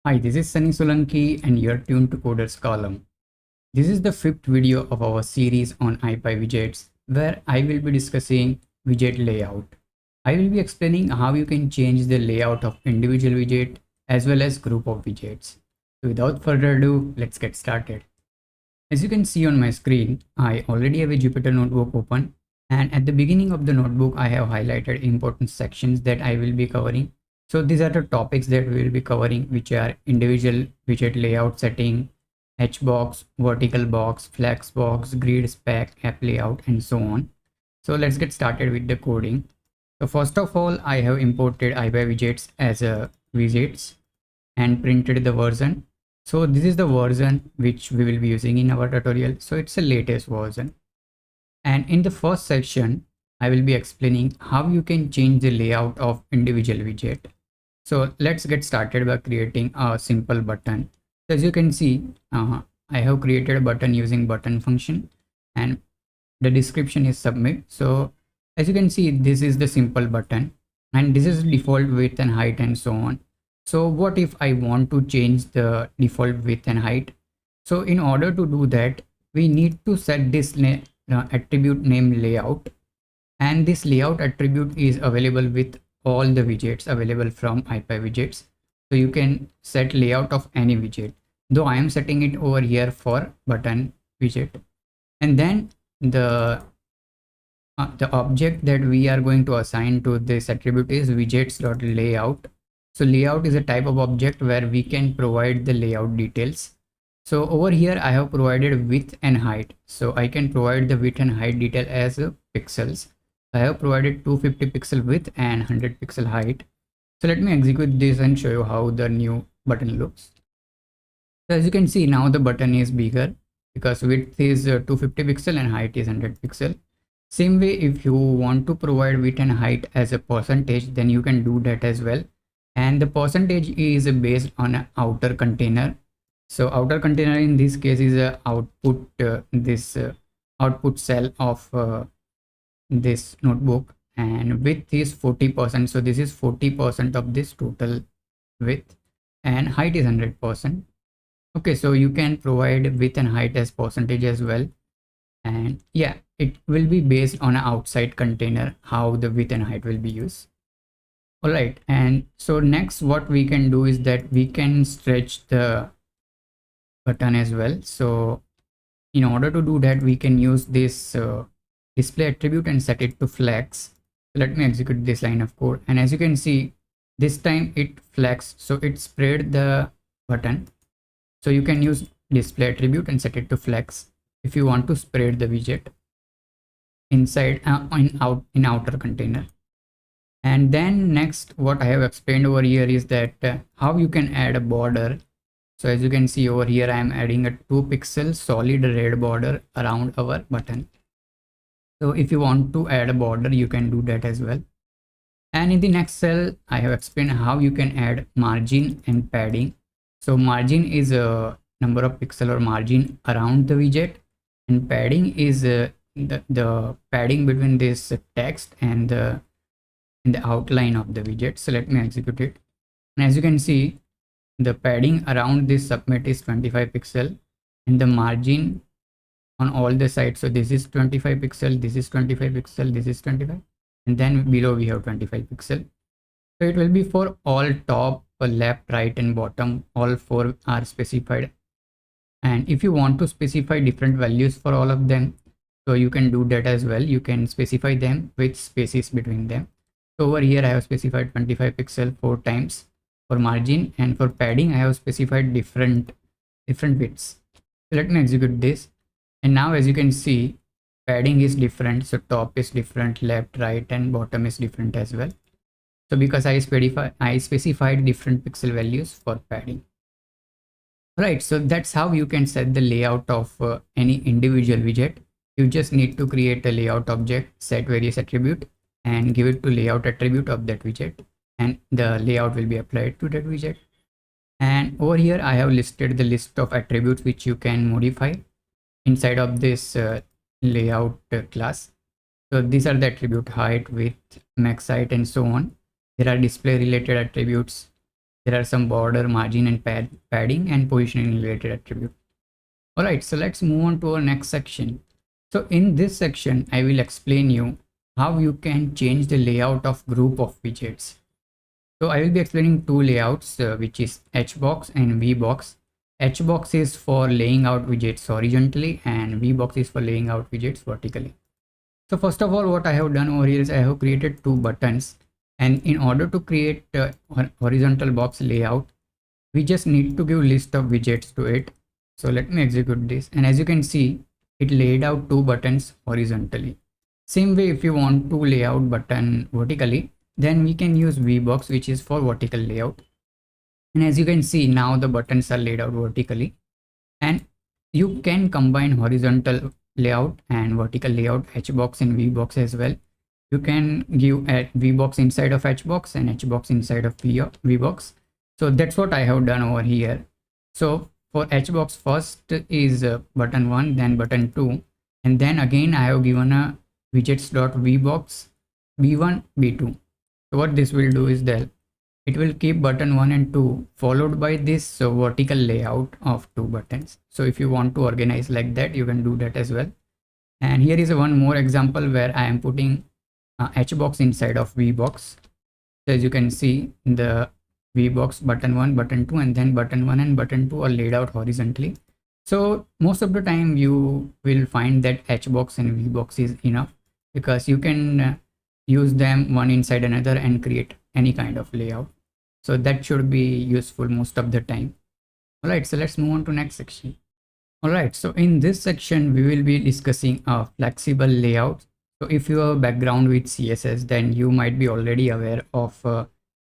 Hi, this is Sunny Solanki and you're tuned to Coder's Column. This is the fifth video of our series on ipywidgets where I will be discussing widget layout. I will be explaining how you can change the layout of individual widget as well as group of widgets. So without further ado, let's get started. As you can see on my screen, I already have a Jupyter notebook open, and at the beginning of the notebook, I have highlighted important sections that I will be covering. So these are the topics that we will be covering, which are individual widget layout setting, HBox, vertical box, flex box, GridSpec, app layout, and so on. So let's get started with the coding. So first of all, I have imported ipywidgets as a widgets and printed the version. So this is the version which we will be using in our tutorial. So it's a latest version. And in the first section, I will be explaining how you can change the layout of individual widget. So let's get started by creating a simple button. So as you can see, I have created a button using button function and the description is submit. So as you can see, this is the simple button and this is default width and height and so on. So what if I want to change the default width and height? So in order to do that, we need to set this attribute name layout, and this layout attribute is available with all the widgets available from ipywidgets. So you can set layout of any widget, though I am setting it over here for button widget. And then the object that we are going to assign to this attribute is widgets.layout. So layout is a type of object where we can provide the layout details. So over here I have provided width and height. So I can provide the width and height detail as pixels. I have provided 250 pixel width and 100 pixel height. So let me execute this and show you how the new button looks. So as you can see, now the button is bigger because width is 250 pixel and height is 100 pixel. Same way, if you want to provide width and height as a percentage, then you can do that as well. And the percentage is based on an outer container. So outer container in this case is a output, output cell of this notebook, and width is 40%. So this is 40% of this total width, and height is 100%. Okay, so you can provide width and height as percentage as well. And yeah, it will be based on an outside container how the width and height will be used. All right, and so next what we can do is that we can stretch the button as well. So in order to do that, we can use this display attribute and set it to flex. So let me execute this line of code, and as you can see, this time it flexed, so it spread the button. So you can use display attribute and set it to flex if you want to spread the widget inside in outer container. And then next, what I have explained over here is that how you can add a border. So as you can see over here, I am adding a 2 pixel solid red border around our button. So if you want to add a border, you can do that as well. And in the next cell, I have explained how you can add margin and padding. So margin is a number of pixel or margin around the widget, and padding is the padding between this text and the outline of the widget. So let me execute it, and as you can see, the padding around this submit is 25 pixel and the margin on all the sides. So this is 25 pixel, this is 25 pixel, this is 25, and then below we have 25 pixel. So it will be for all top, left, right, and bottom. All four are specified. And if you want to specify different values for all of them, so you can do that as well. You can specify them with spaces between them. So over here I have specified 25 pixel 4 times for margin, and for padding I have specified different widths. So let me execute this, and now as you can see, padding is different. So top is different, left, right, and bottom is different as well. So because I specified different pixel values for padding. Right, so that's how you can set the layout of any individual widget. You just need to create a layout object, set various attribute, and give it to layout attribute of that widget, and the layout will be applied to that widget. And over here I have listed the list of attributes which you can modify inside of this layout class. So these are the attribute height, width, max height, and so on. There are display related attributes, There are some border, margin, and padding and positioning related attributes. All right, so let's move on to our next section. So in this section, I will explain you how you can change the layout of group of widgets. So I will be explaining two layouts, which is HBox and VBox. HBox is for laying out widgets horizontally and VBox is for laying out widgets vertically. So first of all, what I have done over here is I have created two buttons, and in order to create a horizontal box layout, we just need to give list of widgets to it. So let me execute this, and as you can see, it laid out two buttons horizontally. Same way, if you want to lay out button vertically, then we can use VBox, which is for vertical layout. And as you can see, now the buttons are laid out vertically, and you can combine horizontal layout and vertical layout, HBox and VBox as well. You can give a VBox inside of HBox and HBox inside of VBox. So that's what I have done over here. So for HBox, first is button 1, then button 2, and then again I have given a widgets.vbox b1 b2. So what this will do is that it will keep button 1 and 2 followed by this vertical layout of two buttons. So if you want to organize like that, you can do that as well. And here is one more example where I am putting HBox inside of VBox. So as you can see, the VBox button 1, button 2, and then button 1 and button 2 are laid out horizontally. So most of the time you will find that HBox and VBox is enough, because you can use them one inside another and create any kind of layout. So that should be useful most of the time. All right, so let's move on to next section. All right, so in this section, we will be discussing a flexible layout. So if you have a background with CSS, then you might be already aware of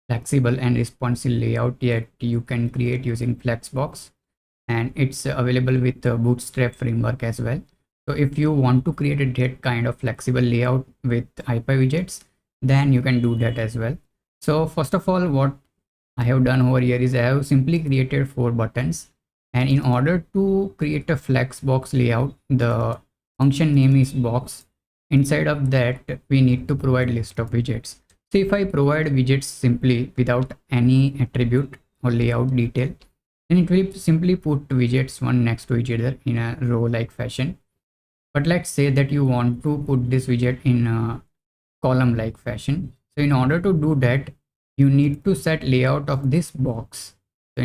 flexible and responsive layout that you can create using Flexbox, and it's available with the Bootstrap framework as well. So if you want to create that kind of flexible layout with ipywidgets, then you can do that as well. So first of all, what I have done over here is I have simply created 4 buttons, and in order to create a Flexbox layout, the function name is box. Inside of that, we need to provide list of widgets. So if I provide widgets simply without any attribute or layout detail, then it will simply put widgets one next to each other in a row like fashion. But let's say that you want to put this widget in a column like fashion. So in order to do that, you need to set layout of this box. So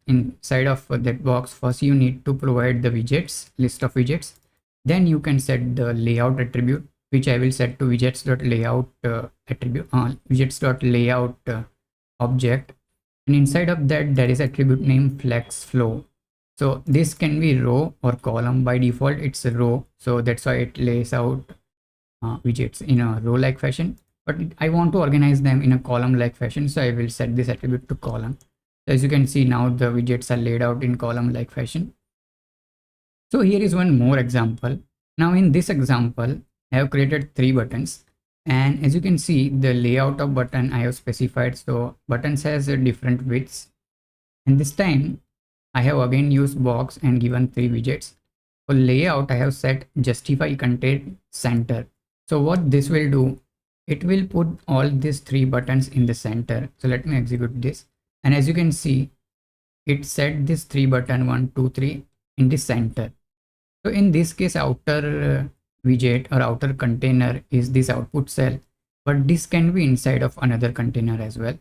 inside of that box, first you need to provide the widgets, list of widgets. Then you can set the layout attribute, which I will set to widgets.layout attribute, widgets.layout object. And inside of that, there is attribute name flex flow. So this can be row or column. By default, it's a row. So that's why it lays out widgets in a row like fashion. But I want to organize them in a column like fashion. So I will set this attribute to column. So as you can see, now the widgets are laid out in column like fashion. So here is one more example. Now in this example, I have created 3 buttons, and as you can see, the layout of button I have specified. So buttons has a different widths, and this time I have again used box and given 3 widgets. For layout, I have set justify content center. So what this will do, it will put all these 3 buttons in the center. So let me execute this, and as you can see, it set this 3 button 1, 2, 3 in the center. So in this case, outer widget or outer container is this output cell, but this can be inside of another container as well.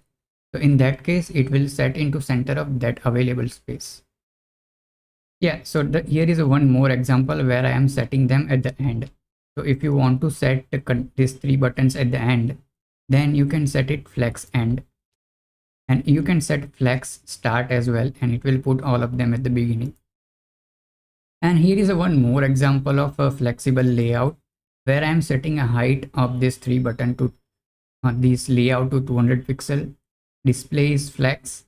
So in that case, it will set into center of that available space. Yeah, so here is one more example where I am setting them at the end. So if you want to set these 3 buttons at the end, then you can set it flex end, and you can set flex start as well, and it will put all of them at the beginning. And here is one more example of a flexible layout where I am setting a height of this 3 button to this layout to 200 pixel, display is flex,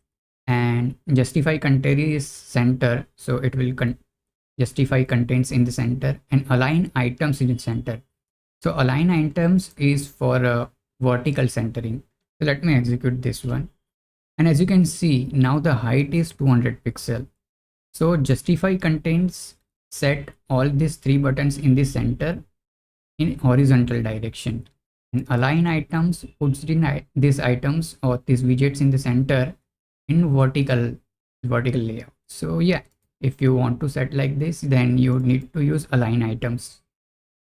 and justify content is center. So it will justify contents in the center, and align items in the center. So align items is for vertical centering. So let me execute this one. And as you can see, now the height is 200 pixel. So justify contents set all these 3 buttons in the center in horizontal direction, and align items puts in these items or these widgets in the center in vertical layout. So yeah, if you want to set like this, then you need to use align items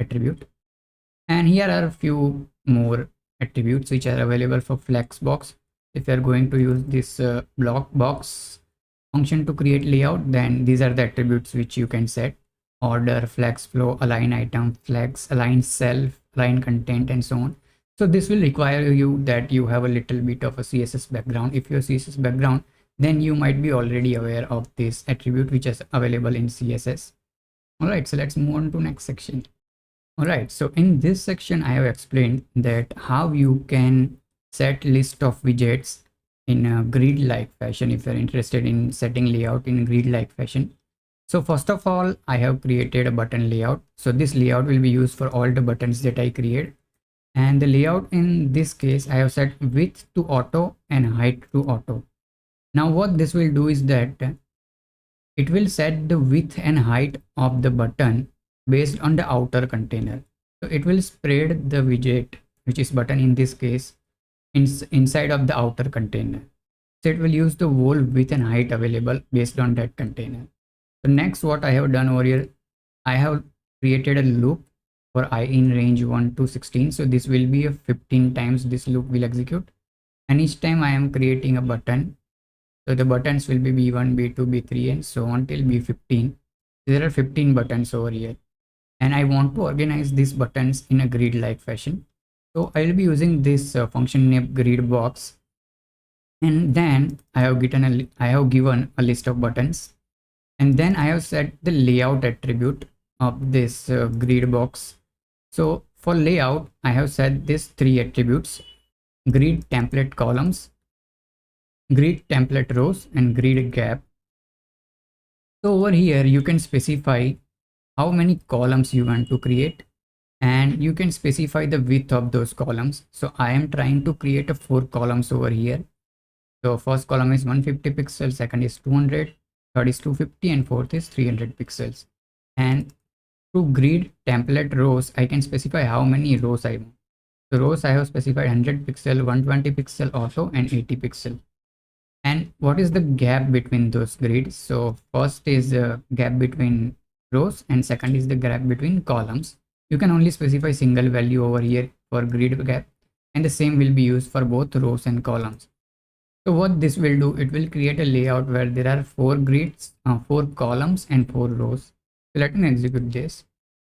attribute. And here are a few more attributes which are available for flexbox. If you are going to use this block box function to create layout, then these are the attributes which you can set: order, flex flow, align item, flex, align self, align content, and so on. So this will require you that you have a little bit of a CSS background. If you're CSS background, then you might be already aware of this attribute which is available in CSS. All right, so let's move on to next section. All right, so in this section, I have explained that how you can set list of widgets in a grid-like fashion if you're interested in setting layout in grid-like fashion. So first of all, I have created a button layout. So this layout will be used for all the buttons that I create. And the layout in this case, I have set width to auto and height to auto. Now what this will do is that it will set the width and height of the button based on the outer container. So it will spread the widget, which is button in this case, inside of the outer container. So it will use the whole width and height available based on that container. So next, what I have done over here, I have created a loop for I in range 1 to 16. So this will be a 15 times this loop will execute. And each time I am creating a button, so the buttons will be B1, B2, B3, and so on till B15. There are 15 buttons over here. And I want to organize these buttons in a grid-like fashion. So I will be using this function named GridBox. And then I have given a list of buttons. And then I have set the layout attribute of this GridBox. So for layout, I have set these three attributes: grid template columns, grid template rows, and grid gap. So over here you can specify how many columns you want to create, and you can specify the width of those columns. So I am trying to create a 4 columns over here. So first column is 150 pixels, second is 200, third is 250, and fourth is 300 pixels. And to grid template rows, I can specify how many rows I want. So rows I have specified 100 pixel, 120 pixel auto, and 80 pixel. And what is the gap between those grids? So first is the gap between rows, and second is the gap between columns. You can only specify single value over here for grid gap, and the same will be used for both rows and columns. So what this will do, it will create a layout where there are 4 grids, 4 columns, and 4 rows. So let me execute this,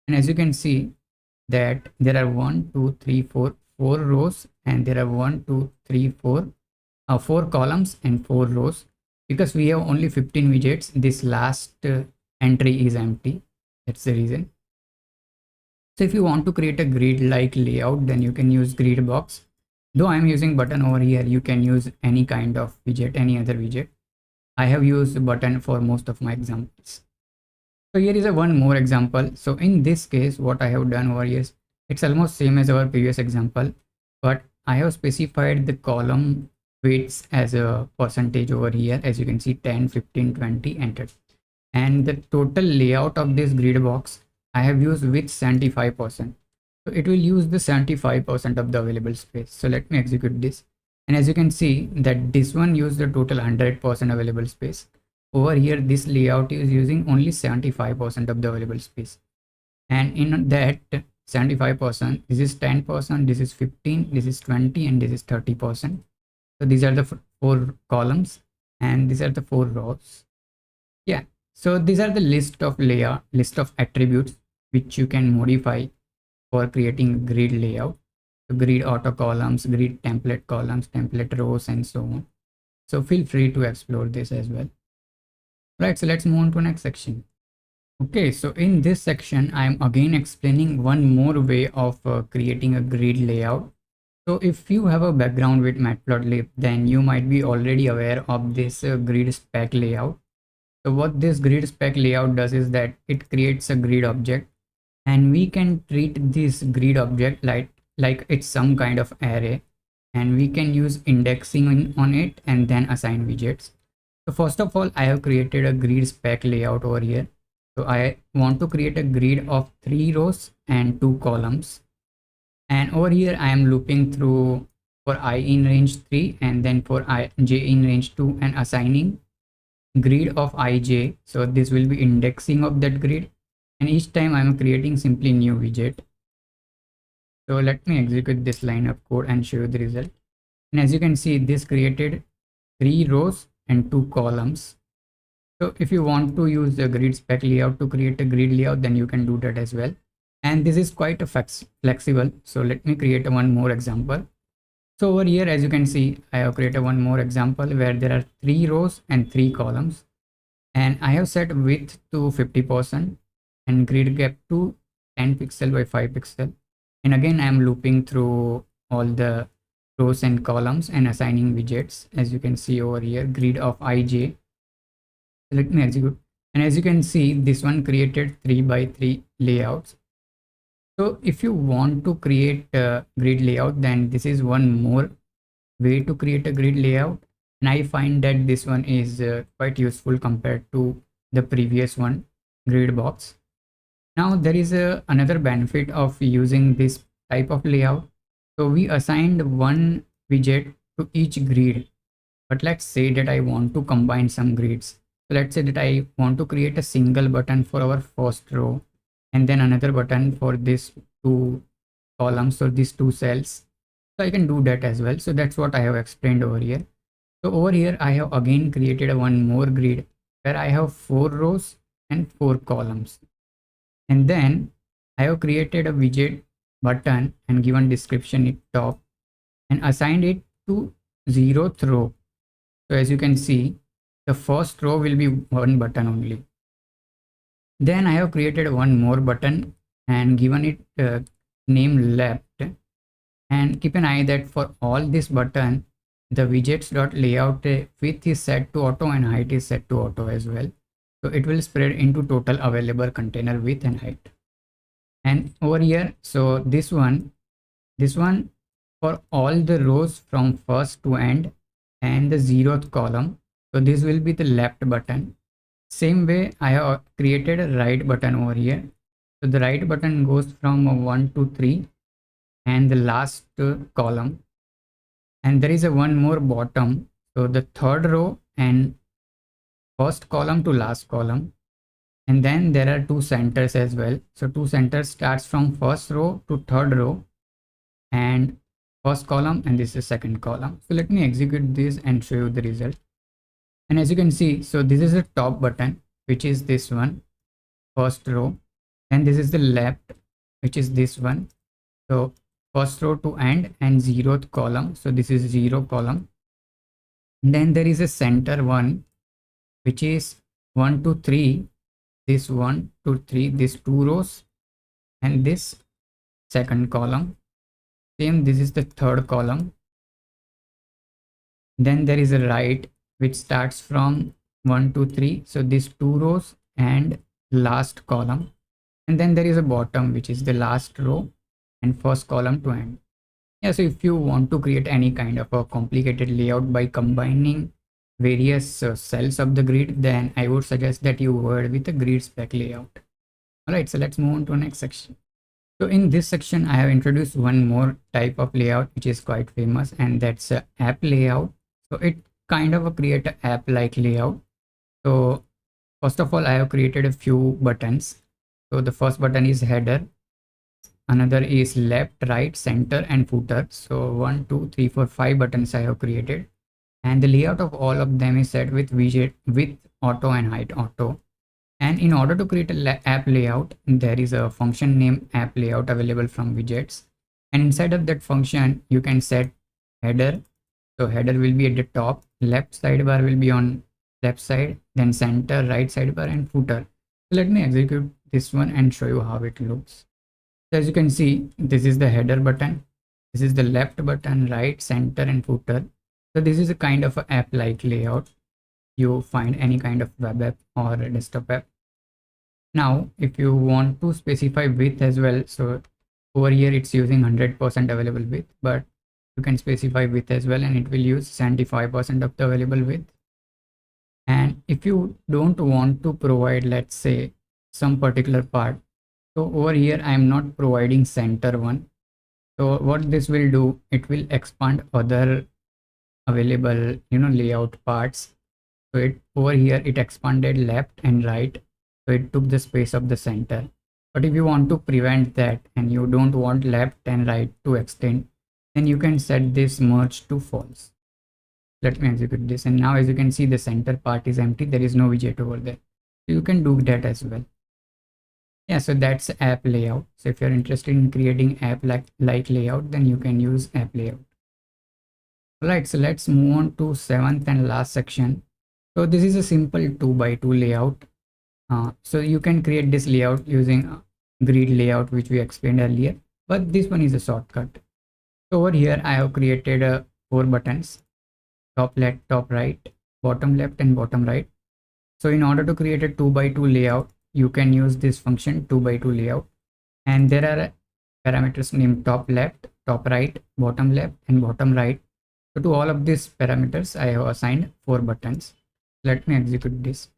and as you can see that there are 1, 2, 3, 4 rows, and there are 1, 2, 3, 4 4 columns and 4 rows. Because we have only 15 widgets, this last entry is empty. That's the reason. So if you want to create a grid-like layout, then you can use GridBox. Though I'm using button over here, you can use any kind of widget, any other widget. I have used button for most of my examples. So here is a one more example. So in this case, what I have done over here is it's almost same as our previous example, but I have specified the column weights as a percentage over here. As you can see, 10, 15, 20, enter. And the total layout of this grid box I have used with 75%. So it will use the 75% of the available space. So let me execute this. And as you can see that this one used the total 100% available space. Over here, this layout is using only 75% of the available space. And in that 75%, this is 10%, this is 15, this is 20, and this is 30%. So these are the 4 columns, and these are the 4 rows. Yeah. So these are the list of attributes which you can modify for creating grid layout. So grid auto columns, grid template columns, template rows, and so on. So feel free to explore this as well. Right. So let's move on to next section. Okay. So in this section, I'm again explaining one more way of creating a grid layout. So if you have a background with Matplotlib, then you might be already aware of this GridSpec Layout. So what this GridSpec Layout does is that it creates a grid object, and we can treat this grid object like it's some kind of array, and we can use indexing on it and then assign widgets. So first of all, I have created a GridSpec Layout over here. So I want to create a grid of 3 rows and 2 columns. And over here, I am looping through for I in range 3 and then for j in range 2, and assigning grid of ij. So this will be indexing of that grid, and each time I'm creating simply new widget. So let me execute this line of code and show you the result. And as you can see, this created 3 rows and 2 columns. So if you want to use the GridSpec layout to create a grid layout, then you can do that as well. And this is quite a flexible. So let me create one more example. So over here, as you can see, I have created one more example where there are 3 rows and 3 columns. And I have set width to 50% and grid gap to 10 pixel by 5 pixel. And again, I am looping through all the rows and columns and assigning widgets. As you can see over here, grid of ij. Let me execute. And as you can see, this one created 3 by 3 layouts. So if you want to create a grid layout, then this is one more way to create a grid layout. And I find that this one is quite useful compared to the previous one, GridBox. Now there is another benefit of using this type of layout. So we assigned one widget to each grid, but let's say that I want to combine some grids. So let's say that I want to create a single button for our first row and then another button for this 2 columns or these 2 cells. So I can do that as well. So that's what I have explained over here. So over here, I have again created one more grid where I have 4 rows and 4 columns. And then I have created a widget button and given description at top and assigned it to 0th row. So as you can see, the first row will be one button only. Then I have created one more button and given it name left, and keep an eye that for all this button, the widgets.layout width is set to auto and height is set to auto as well. So it will spread into total available container width and height. And over here, so this one for all the rows from first to end and the 0th column. So this will be the left button. Same way I have created a right button over here. So the right button goes from 1 to 3 and the last column. And there is a one more bottom. So the third row and first column to last column. And then there are 2 centers as well. So 2 centers starts from first row to third row and first column, and this is second column. So let me execute this and show you the result. And as you can see, so this is the top button, which is this one, first row, and this is the left, which is this one. So first row to end and 0th column. So this is 0 column. And then there is a center one, which is 1 to 3. This 1 to 3, these 2 rows and this second column. Same, this is the third column. Then there is a right, which starts from 1 to 3. So these 2 rows and last column. And then there is a bottom, which is the last row and first column to end. Yeah, so if you want to create any kind of a complicated layout by combining various cells of the grid, then I would suggest that you work with a GridSpec layout. Alright, so let's move on to the next section. So in this section, I have introduced one more type of layout, which is quite famous, and that's a app layout. So it kind of create an app like layout. So first of all, I have created a few buttons. So the first button is header. Another is left, right, center, and footer. So 1, 2, 3, 4, 5 buttons I have created. And the layout of all of them is set with widget width auto and height auto. And in order to create an app layout, there is a function named app layout available from widgets. And inside of that function, you can set header. So header will be at the top, left sidebar will be on left side, then center, right sidebar, and footer. So let me execute this one and show you how it looks. So as you can see, this is the header button. This is the left button, right, center, and footer. So this is a kind of app like layout. You find any kind of web app or a desktop app. Now, if you want to specify width as well, so over here it's using 100% available width, but you can specify width as well, and it will use 75% of the available width. And if you don't want to provide, let's say, some particular part, so over here I am not providing center one. So what this will do, it will expand other available layout parts. So it over here it expanded left and right, so it took the space of the center. But if you want to prevent that and you don't want left and right to extend, then you can set this merge to false. Let me execute this, and now as you can see, the center part is empty. There is no widget over there. So you can do that as well. Yeah, so that's app layout. So if you're interested in creating app like layout, then you can use app layout. Alright, so let's move on to seventh and last section. So this is a simple 2x2 layout. So you can create this layout using grid layout, which we explained earlier, but this one is a shortcut. So over here I have created 4 buttons: top left, top right, bottom left, and bottom right. So in order to create a 2x2 layout, you can use this function 2x2 layout, and there are parameters named top left, top right, bottom left, and bottom right. So to all of these parameters I have assigned 4 buttons. Let me execute this,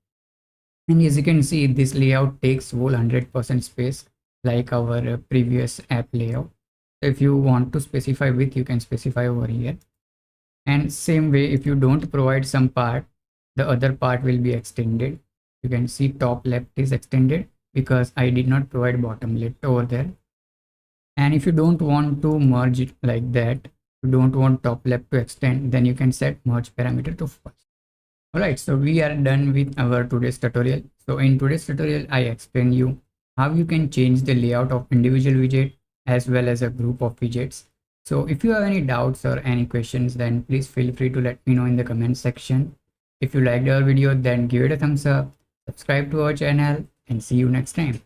and as you can see, this layout takes whole 100% space like our previous app layout. So if you want to specify width, you can specify over here, and same way, if you don't provide some part, the other part will be extended. You can see top left is extended because I did not provide bottom left over there. And if you don't want to merge it like that, you don't want top left to extend, then you can set merge parameter to false. Alright, so we are done with our today's tutorial. So in today's tutorial, I explain you how you can change the layout of individual widget as well as a group of widgets. So if you have any doubts or any questions, then please feel free to let me know in the comment section. If you liked our video, then give it a thumbs up, subscribe to our channel, and see you next time.